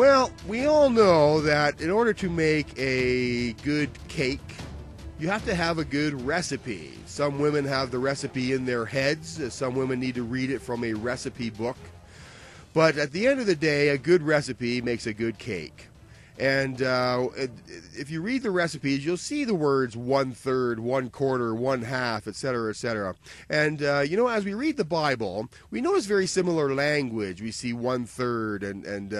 Well, we all know that in order to make a good cake, you have to have a good recipe. Some women have the recipe in their heads. Some women need to read it from a recipe book. But at the end of the day, a good recipe makes a good cake. And if you read the recipes, you'll see the words 1/3, 1/4, 1/2, etc., etc. And, as we read the Bible, we notice very similar language. We see 1/3 and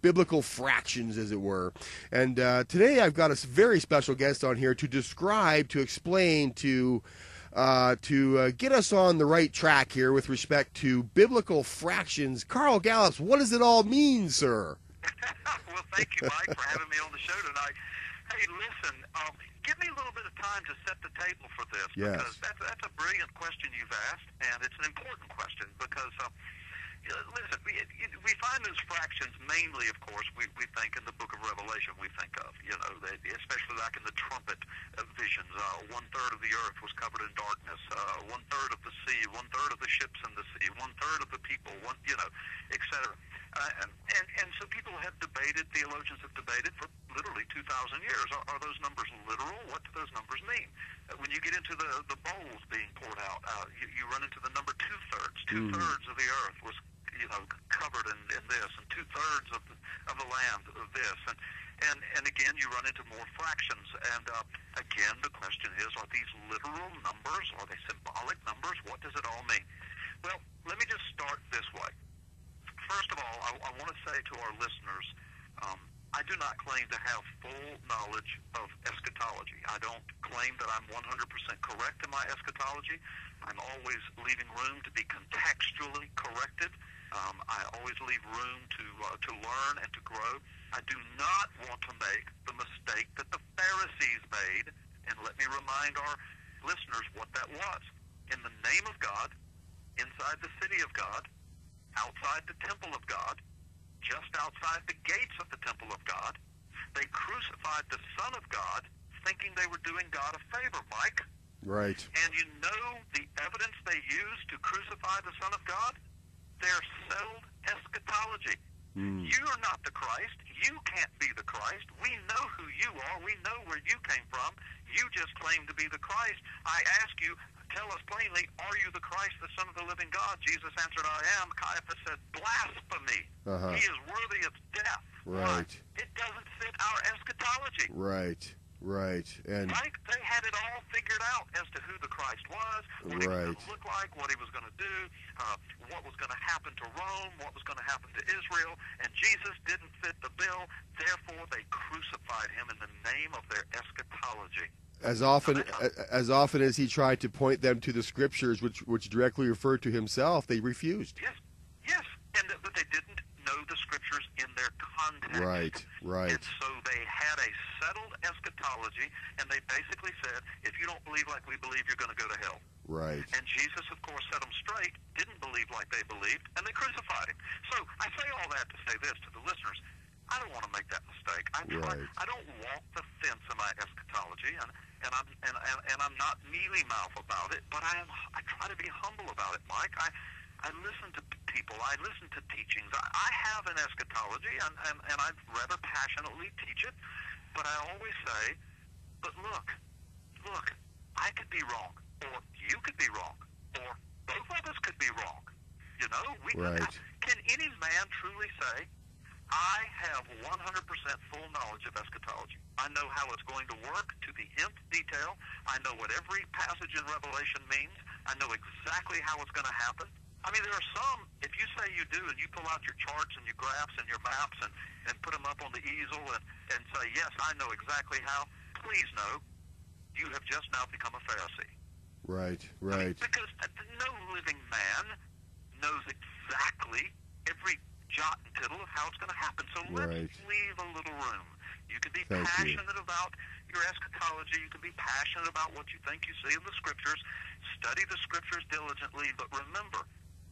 biblical fractions, as it were. And today I've got a very special guest on here to describe, to explain, to get us on the right track here with respect to biblical fractions. Carl Gallups, what does it all mean, sir? Well, thank you, Mike, for having me on the show tonight. Hey, listen, give me a little bit of time to set the table for this, yes, because that's a brilliant question you've asked, and it's an important question because, listen, we find those fractions mainly, of course, we think in the book of Revelation, we think of, especially like in the trumpet visions. 1/3 of the earth was covered in darkness, 1/3 of the sea, 1/3 of the ships in the sea, 1/3 of the people, etc. And so people have debated, theologians have debated for literally 2,000 years. Are those numbers literal? What do those numbers mean? When you get into the bowls being poured out, you run into the number 2/3. 2/3 of the earth was covered in this, and 2/3 of the land of this, and again you run into more fractions. And again, the question is: are these literal numbers? Are they symbolic numbers? What does it all mean? Well, let me just start this way. First of all, I want to say to our listeners, I do not claim to have full knowledge of eschatology. I don't claim that I'm 100% correct in my eschatology. I'm always leaving room to be contextually corrected. I always leave room to learn and to grow. I do not want to make the mistake that the Pharisees made, and let me remind our listeners what that was. In the name of God, inside the city of God, outside the temple of God, just outside the gates of the temple of God, they crucified the Son of God, thinking they were doing God a favor, Mike. Right. And you know the evidence they used to crucify the Son of God? Their settled eschatology. You are not the Christ. You can't be the Christ. We know who you are. We know where you came from. You just claim to be the Christ. I ask you, tell us plainly, are you the Christ, the Son of the living God? Jesus answered, I am. Caiaphas said, blasphemy. He is worthy of death. Right. It doesn't fit our eschatology. Right. And Mike, they had it all figured out as to who the Christ was, what he was going to look like, what he was going to do, what was going to happen to Rome, what was going to happen to Israel, and Jesus didn't fit the bill. Therefore, they crucified him in the name of their eschatology. As often as he tried to point them to the scriptures, which directly referred to himself, they refused. Yes, but they didn't know the scriptures in their context. Right. And so they had a settled eschatology, and they basically said, if you don't believe like we believe, you're going to go to hell. Right. And Jesus, of course, set them straight, didn't believe like they believed, and they crucified him. So I say all that to say this to the listeners. I don't want to make that mistake. I don't walk the fence in my eschatology, and I'm not mealy-mouthed about it, but I try to be humble about it, Mike. I listen to people. I listen to teachings. I have an eschatology, and I'd rather passionately teach it, but I always say, but look, I could be wrong, or you could be wrong, or both of us could be wrong. Can any man truly say, I have 100% full knowledge of eschatology. I know how it's going to work to the nth detail. I know what every passage in Revelation means. I know exactly how it's going to happen. I mean, there are some, if you say you do, and you pull out your charts and your graphs and your maps and put them up on the easel and say, yes, I know exactly how, please know, you have just now become a Pharisee. Right. I mean, because no living man knows exactly every jot and tittle of how it's going to happen. So let's leave a little room. You can be passionate about your eschatology. You can be passionate about what you think you see in the Scriptures. Study the Scriptures diligently. But remember,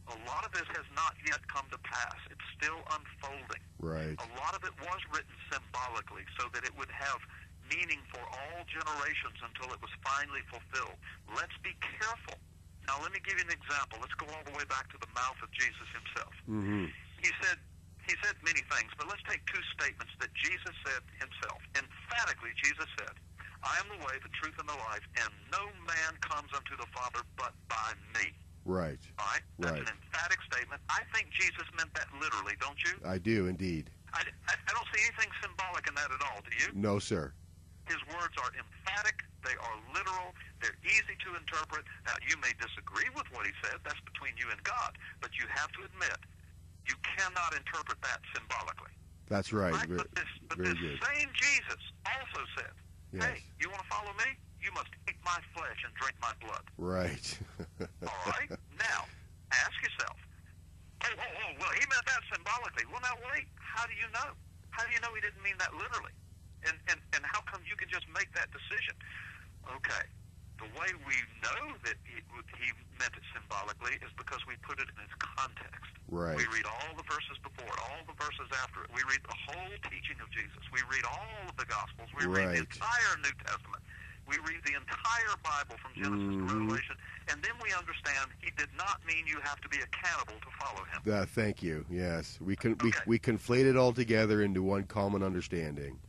a lot of this has not yet come to pass. It's still unfolding. Right. A lot of it was written symbolically so that it would have meaning for all generations until it was finally fulfilled. Let's be careful. Now, let me give you an example. Let's go all the way back to the mouth of Jesus himself. Mm-hmm. He said, He said many things, but let's take two statements that Jesus said himself. Emphatically, Jesus said, I am the way, the truth, and the life, and no man comes unto the Father but by me. Right. All right? That's Right. an emphatic statement. I think Jesus meant that literally, don't you? I do, indeed. I don't see anything symbolic in that at all, do you? No, sir. His words are emphatic. They are literal. They're easy to interpret. Now, you may disagree with what he said. That's between you and God. But you have to admit, you cannot interpret that symbolically. That's right. But Very this good. same Jesus also said, Yes. hey, you want to follow me? You must eat my flesh and drink my blood. Right. All right? Now, ask yourself, well, he meant that symbolically. Well, now, wait. How do you know? How do you know he didn't mean that literally? And how come you can just make that decision? Okay. The way we know that he meant it symbolically is because we put it in its context. Right. We read all the verses before it, all the verses after it. We read the whole teaching of Jesus. We read all of the Gospels. We read the Right. entire New Testament. We read the entire Bible from Genesis to Revelation, and then we understand he did not mean you have to be a cannibal to follow him. Thank you. Yes. We Okay. conflate it all together into one common understanding.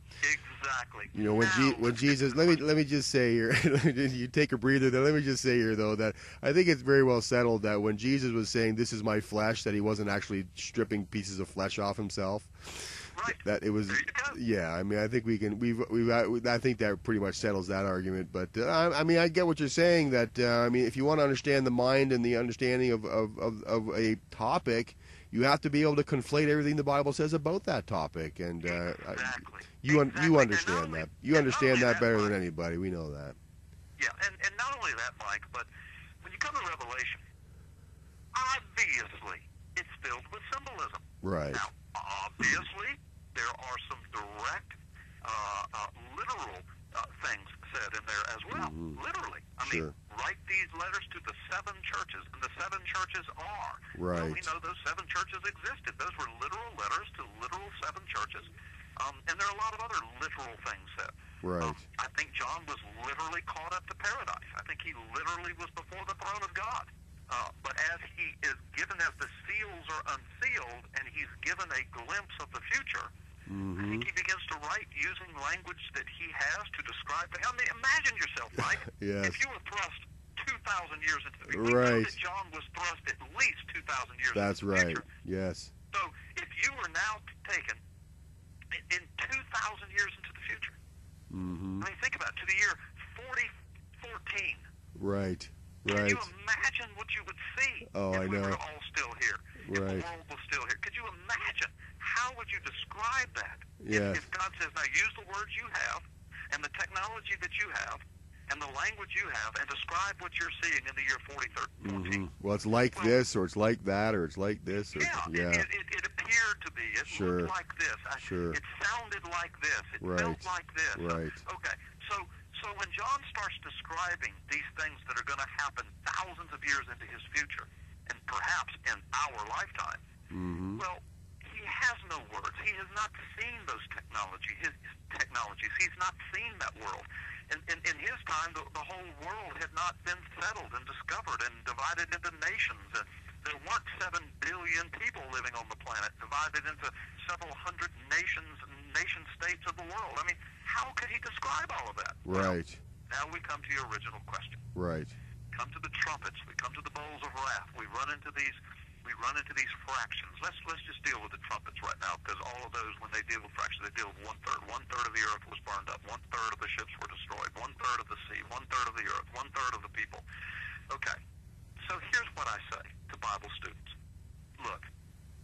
Exactly. You know, when Jesus, let me just say here, you take a breather there. Let me just say here, though, that I think it's very well settled that when Jesus was saying, "This is my flesh," that he wasn't actually stripping pieces of flesh off himself. Right. That it was. There you go. Yeah. I mean, I think I think that pretty much settles that argument. But I mean, I get what you're saying. That I mean, if you want to understand the mind and the understanding of a topic, you have to be able to conflate everything the Bible says about that topic. And Exactly. you Exactly. understand And not that. You only- understand and not that only better that, than Mike. anybody. We know that. Yeah, and not only that, Mike, but when you come to Revelation, obviously it's filled with symbolism. Right. Now, obviously, there are some direct, literal things said in there as well. Literally. I Sure. mean, write these letters to the seven churches, and the seven churches are. Right. Well, we know those seven churches existed. Those were literal letters to literal seven churches. And there are a lot of other literal things said. Right. I think John was literally caught up to paradise. I think he literally was before the throne of God. But as he is given, as the seals are unsealed, and he's given a glimpse of the future, I think he begins to write using language that he has to describe. I mean, imagine yourself, Mike. Yes. If you were thrust 2,000 years into the future. We know Right. that John was thrust at least 2,000 years That's into the right. future. Yes. So if you were now taken in 2,000 years into the future, I mean, think about it, to the year 4014. Right. Can Right. you imagine what you would see Oh, if I we know. were all still here? If Right. the world was still here? Could you imagine? How would you describe that? Yes. If God says, now use the words you have and the technology that you have and the language you have and describe what you're seeing in the year 4014. Well, it's like this, or it's like that, or it's like this, or Yeah, it appeared to be. It Sure. looked like this. Sure. It sounded like this. It Right. felt like this. Right. Okay. So when John starts describing these things that are going to happen thousands of years into his future, and perhaps in our lifetime, well, he has no words. He has not seen those technologies. He's not seen that world. In his time, the whole world had not been settled and discovered and divided into nations. And there weren't 7 billion people living on the planet, divided into several hundred nation-states of the world. I mean, how could he describe all of that? Right. Well, now we come to your original question. Right. Come to the trumpets. We come to the bowls of wrath. We run into these fractions. Let's just deal with the trumpets right now, because all of those, when they deal with fractions, they deal with 1/3. 1/3 of the earth was burned up. 1/3 of the ships were destroyed. 1/3 of the sea. 1/3 of the earth. 1/3 of the people. Okay. So here's what I say to Bible students. Look,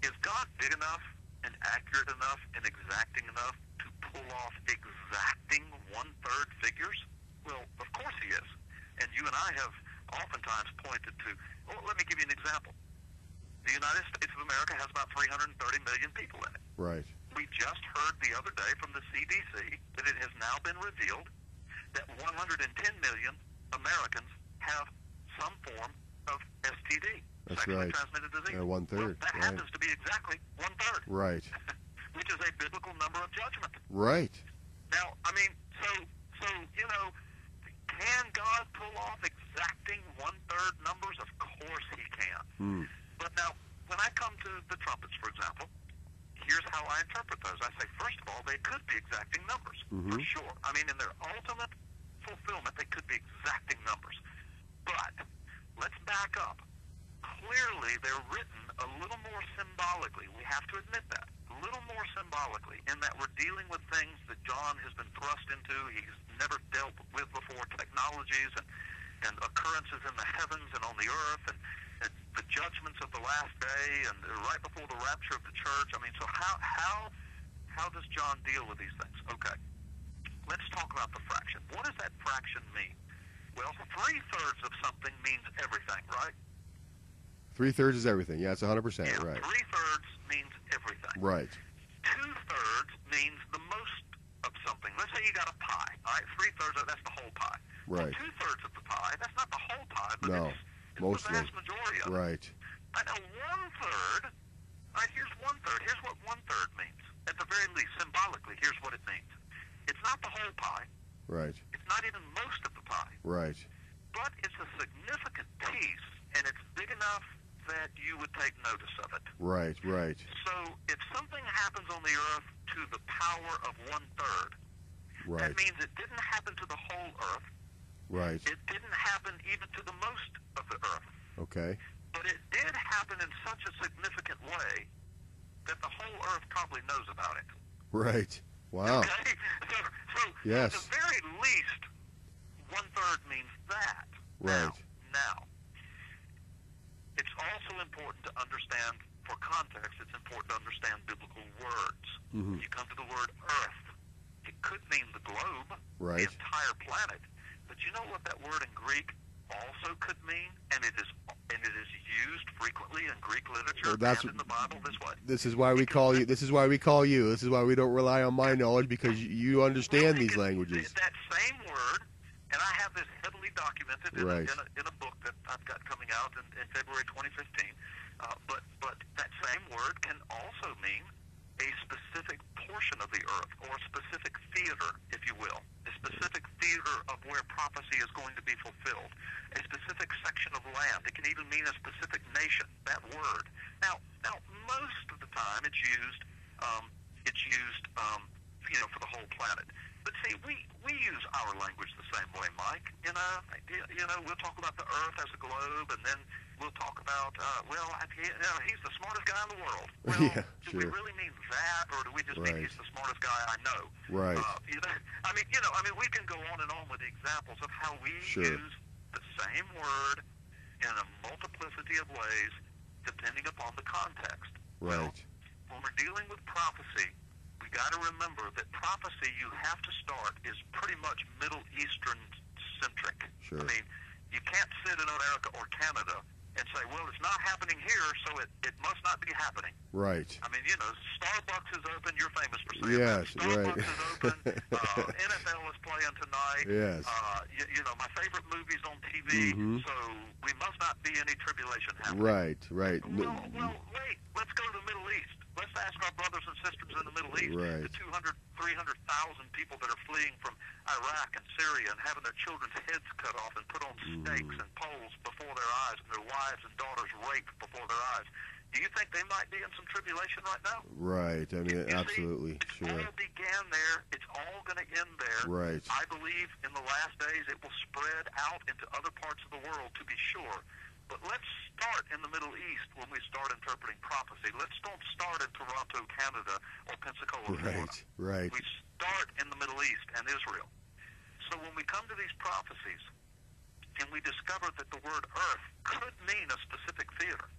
is God big enough and accurate enough and exacting enough to pull off exacting 1/3 figures? Well, of course he is. And you and I have oftentimes pointed to, well, let me give you an example. The United States of America has about 330 million people in it. Right. We just heard the other day from the CDC that it has now been revealed that 110 million Americans have some form of STD, That's sexually right. transmitted disease. 1/3. Well, that Right. happens to be exactly 1/3, Right. which is a biblical number of judgment. Right. Now, I mean, so can God pull off exacting 1/3 numbers? Of course he can. But now, when I come to the trumpets, for example, here's how I interpret those. I say, first of all, they could be exacting numbers, for sure. I mean, in their ultimate fulfillment, they could be exacting numbers. But let's back up. Clearly, they're written a little more symbolically. We have to admit that. A little more symbolically, in that we're dealing with things that John has been thrust into. He's never dealt with before, technologies and occurrences in the heavens and on the earth, and the judgments of the last day, and right before the rapture of the church. I mean, so how does John deal with these things? Okay, let's talk about the fraction. What does that fraction mean? Well, 3/3 of something means everything, right? 3/3 is everything. Yeah, it's 100%. Yeah, right. 3/3 means everything. Right. 2/3 means the most of something. Let's say you got a pie. All right, 3/3 that's the whole pie. Right. Well, 2/3 of the pie, that's not the whole pie, but No, it's mostly. the vast majority of it. Right. I know 1/3. All right, here's 1/3. Here's what 1/3 means. At the very least, symbolically, here's what it means. It's not the whole pie. Right. It's not even most of the pie. Right. But it's a significant piece, and it's big enough that you would take notice of it. Right. Right. So if something happens on the earth to the power of 1/3, Right. that means it didn't happen to the whole earth. Right. It didn't happen even to the most of the earth. Okay. But it did happen in such a significant way that the whole earth probably knows about it. Right. Wow. Okay? So Yes. at the very least, 1/3 means that. Right. Now, it's also important to understand, for context, it's important to understand biblical words. Mhm. You come to the word earth. It could mean the globe, Right. the entire planet. But you know what that word in Greek also could mean? And it is used frequently in Greek literature Well, that's- and in the Bible this way. This is why we call you. This is why we call you. This is why we don't rely on my knowledge, because you understand these languages. That same word, and I have this heavily documented in, Right. in a book that I've got coming out in February 2015. But that same word can also mean a specific portion of the earth, or a specific theater, if you will, a specific theater of where prophecy is going to be fulfilled, a specific section of land. It can even mean a specific nation. That word. Now, most of the time it's used, for the whole planet. But see, we use our language the same way, Mike. We'll talk about the earth as a globe, and then we'll talk about, he's the smartest guy in the world. Well, Yeah, do we sure. really mean that, or do we just mean Right. he's the smartest guy I know? Right. We can go on and on with the examples of how we Sure. use the same word in a multiplicity of ways, depending upon the context. Right. Well, when we're dealing with prophecy, we got to remember that prophecy, you have to start, is pretty much Middle Eastern centric. Sure. I mean, you can't sit in America or Canada and say, well, it's not happening here, so it must not be happening. Right. I mean, Starbucks is open. You're famous for saying Yes, that. Starbucks right. is open. NFL is playing tonight. Yes. My favorite movie's on TV, Mhm. so we must not be any tribulation happening. Right. Right. Well, wait. Let's go to the Middle East. Let's ask our brothers and sisters in the Middle East, Right. the 200, 300,000 people that are fleeing from Iraq and Syria and having their children's heads cut off and put on stakes and poles before their eyes, and their wives and daughters raped before their eyes. Do you think they might be in some tribulation right now? Right. I mean, You absolutely. see, it Sure. all began there. It's all going to end there. Right. I believe in the last days it will spread out into other parts of the world, to be sure. But let's start in the Middle East when we start interpreting prophecy. Let's don't start in Toronto, Canada, or Pensacola, Florida. Right. Right. We start in the Middle East and Israel. So when we come to these prophecies, and we discover that the word earth could mean a specific theater,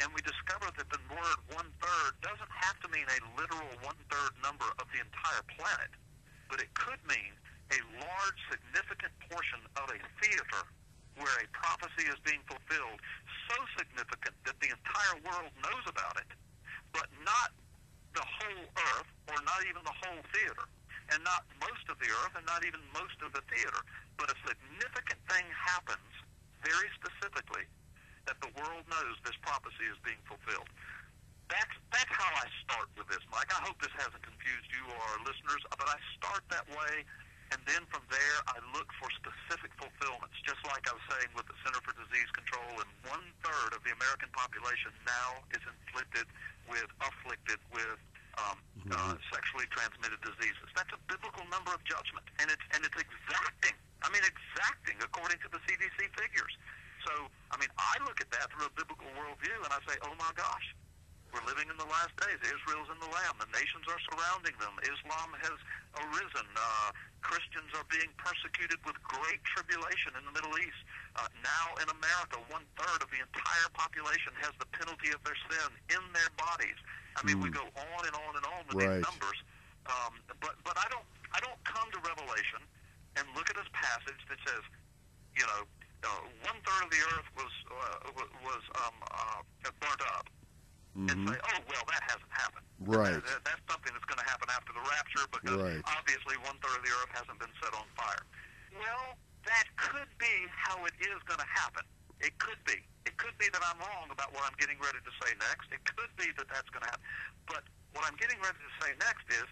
and we discover that the word 1/3 doesn't have to mean a literal 1/3 number of the entire planet, but it could mean a large, significant portion of a theater where a prophecy is being fulfilled, so significant that the entire world knows about it, but not the whole earth, or not even the whole theater, and not most of the earth, and not even most of the theater, but a significant thing happens very specifically that the world knows this prophecy is being fulfilled. That's how I start with this, Mike. I hope this hasn't confused you or our listeners, but I start that way, And then from there, I look for specific fulfillments, just like I was saying with the Center for Disease Control, and 1/3 of the American population now is afflicted with sexually transmitted diseases. That's a biblical number of judgment, and it's exacting. I mean, exacting according to the CDC figures. So, I mean, I look at that through a biblical worldview, and I say, oh my gosh, we're living in the last days. Israel's in the Lamb. The nations are surrounding them. Islam has arisen. Christians are being persecuted with great tribulation in the Middle East. Now in America, 1/3 of the entire population has the penalty of their sin in their bodies. I mean, we go on and on and on with these numbers. But I don't come to Revelation and look at this passage that says, 1/3 of the earth was burnt up, and say, oh, well, that hasn't happened. Right. That's something that's going to happen after the rapture, because obviously 1/3 of the earth hasn't been set on fire. Well, that could be how it is going to happen. It could be. It could be that I'm wrong about what I'm getting ready to say next. It could be that that's going to happen. But what I'm getting ready to say next is,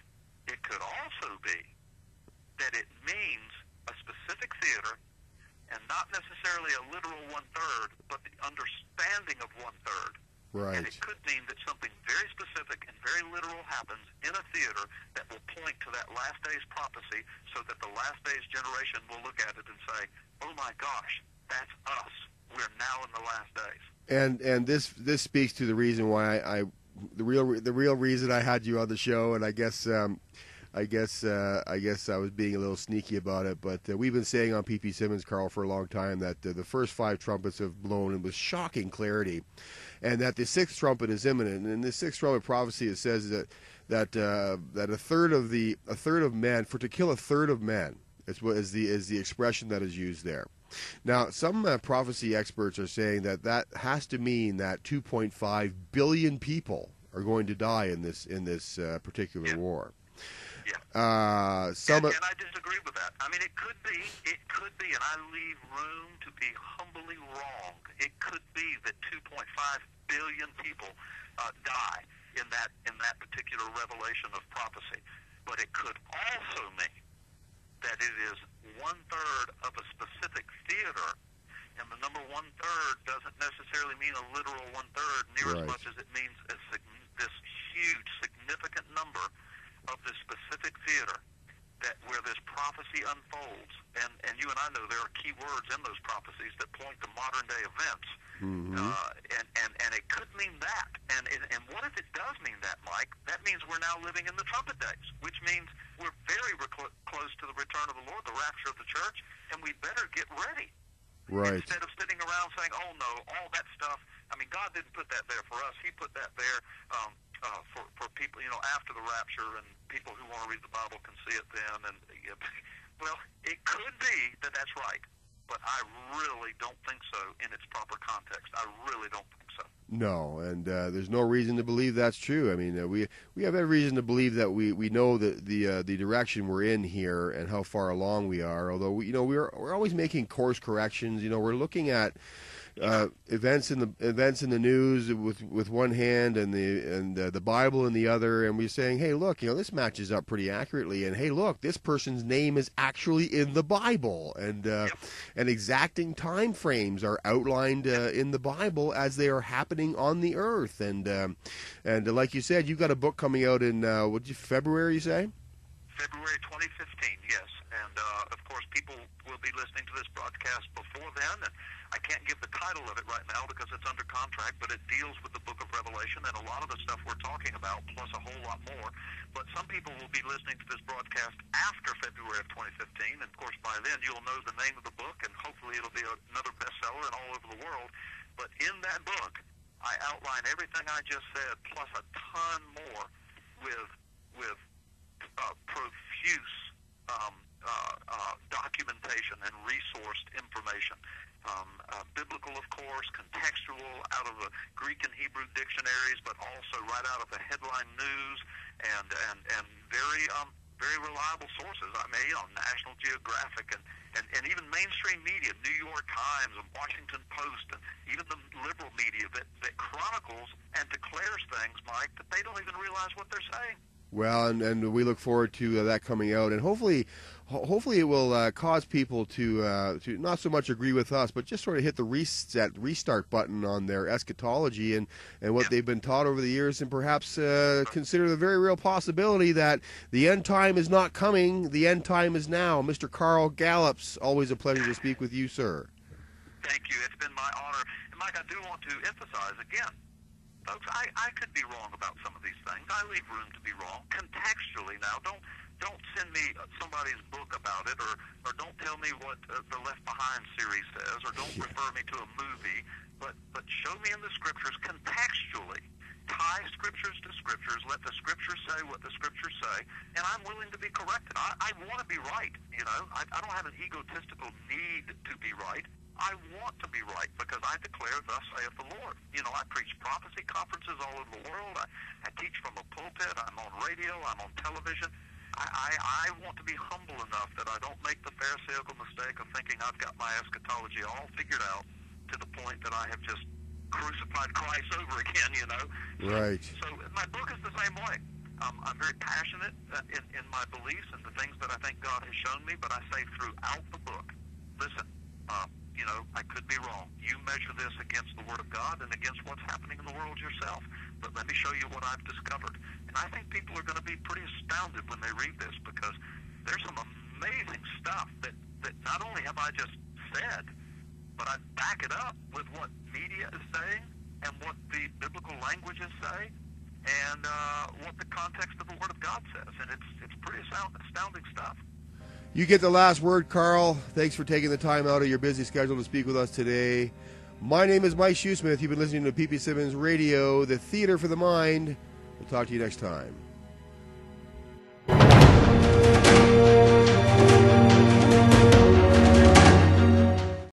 it could also be that it means a specific theater, and not necessarily a literal 1/3, but the understanding of 1/3. Right. And it could mean that something very specific and very literal happens in a theater that will point to that last day's prophecy, so that the last day's generation will look at it and say, oh my gosh, that's us. We're now in the last days. And this speaks to the reason why the real reason I had you on the show, and I guess I was being a little sneaky about it, but we've been saying on P.P. Simmons, Carl, for a long time that the first 5 trumpets have blown with shocking clarity, and that the 6th trumpet is imminent. And in the 6th trumpet prophecy, it says that a third of men, for to kill a third of men, is the expression that is used there. Now, some prophecy experts are saying that has to mean that 2.5 billion people are going to die in this particular war. Yeah. And I disagree with that. I mean, it could be, and I leave room to be humbly wrong. It could be that 2.5 billion people die in that particular revelation of prophecy. But it could also mean that it is 1/3 of a specific theater, and the number 1/3 doesn't necessarily mean a literal 1/3 near as much as it means this huge, significant number of this specific theater where this prophecy unfolds. And you and I know there are key words in those prophecies that point to modern day events. Mm-hmm. And it could mean that. And what if it does mean that, Mike? That means we're now living in the trumpet days, which means we're very close to the return of the Lord, the rapture of the church, and we better get ready. Right. Instead of sitting around saying, oh no, all that stuff, I mean, God didn't put that there for us. He put that there for people, after the rapture, and people who want to read the Bible can see it then. And well, it could be that that's right, but I really don't think so in its proper context. I really don't think so. No, and there's no reason to believe that's true. I mean, we have every reason to believe that we know that the direction we're in here and how far along we are. Although we're always making course corrections. We're looking at events in the news with one hand and the Bible in the other, and we're saying, hey, look, this matches up pretty accurately, and hey, look, this person's name is actually in the Bible, and exacting time frames are outlined in the Bible as they are happening on the earth, and like you said, you've got a book coming out in February, you say? February 2015, yes, and of course people will be listening to this broadcast before then, and I can't give the title of it right now because it's under contract, but it deals with the book of Revelation and a lot of the stuff we're talking about, plus a whole lot more. But some people will be listening to this broadcast after February of 2015, and of course by then you'll know the name of the book, and hopefully it'll be another bestseller and all over the world. But in that book, I outline everything I just said, plus a ton more with profuse documentation and resourced information. Biblical, of course, contextual, out of the Greek and Hebrew dictionaries, but also right out of the headline news, and very reliable sources. I mean, National Geographic and even mainstream media, New York Times and Washington Post, and even the liberal media that chronicles and declares things, Mike, that they don't even realize what they're saying. Well, and we look forward to that coming out, and hopefully it will cause people to not so much agree with us, but just sort of hit the restart button on their eschatology and what they've been taught over the years, and perhaps consider the very real possibility that the end time is not coming, the end time is now. Mr. Carl Gallups, always a pleasure to speak with you, sir. Thank you. It's been my honor. And Mike, I do want to emphasize again, folks, I could be wrong about some of these things. I leave room to be wrong. Contextually now, don't send me somebody's book about it, or don't tell me what the Left Behind series says, or don't refer me to a movie, but show me in the Scriptures contextually. Tie Scriptures to Scriptures. Let the Scriptures say what the Scriptures say, and I'm willing to be corrected. I want to be right, you know. I don't have an egotistical need to be right. I want to be right because I declare, thus saith the Lord. You know, I preach prophecy conferences all over the world. I teach from a pulpit. I'm on radio. I'm on television. I want to be humble enough that I don't make the pharisaical mistake of thinking I've got my eschatology all figured out to the point that I have just crucified Christ over again, you know. Right. So my book is the same way. I'm very passionate in my beliefs and the things that I think God has shown me, but I say throughout the book, listen, you know, I could be wrong. You measure this against the Word of God and against what's happening in the world yourself. But let me show you what I've discovered. And I think people are going to be pretty astounded when they read this, because there's some amazing stuff that not only have I just said, but I back it up with what media is saying and what the biblical languages say and what the context of the Word of God says. And it's pretty astounding stuff. You get the last word, Carl. Thanks for taking the time out of your busy schedule to speak with us today. My name is Mike Shoesmith. You've been listening to P.P. Simmons Radio, the theater for the mind. We'll talk to you next time.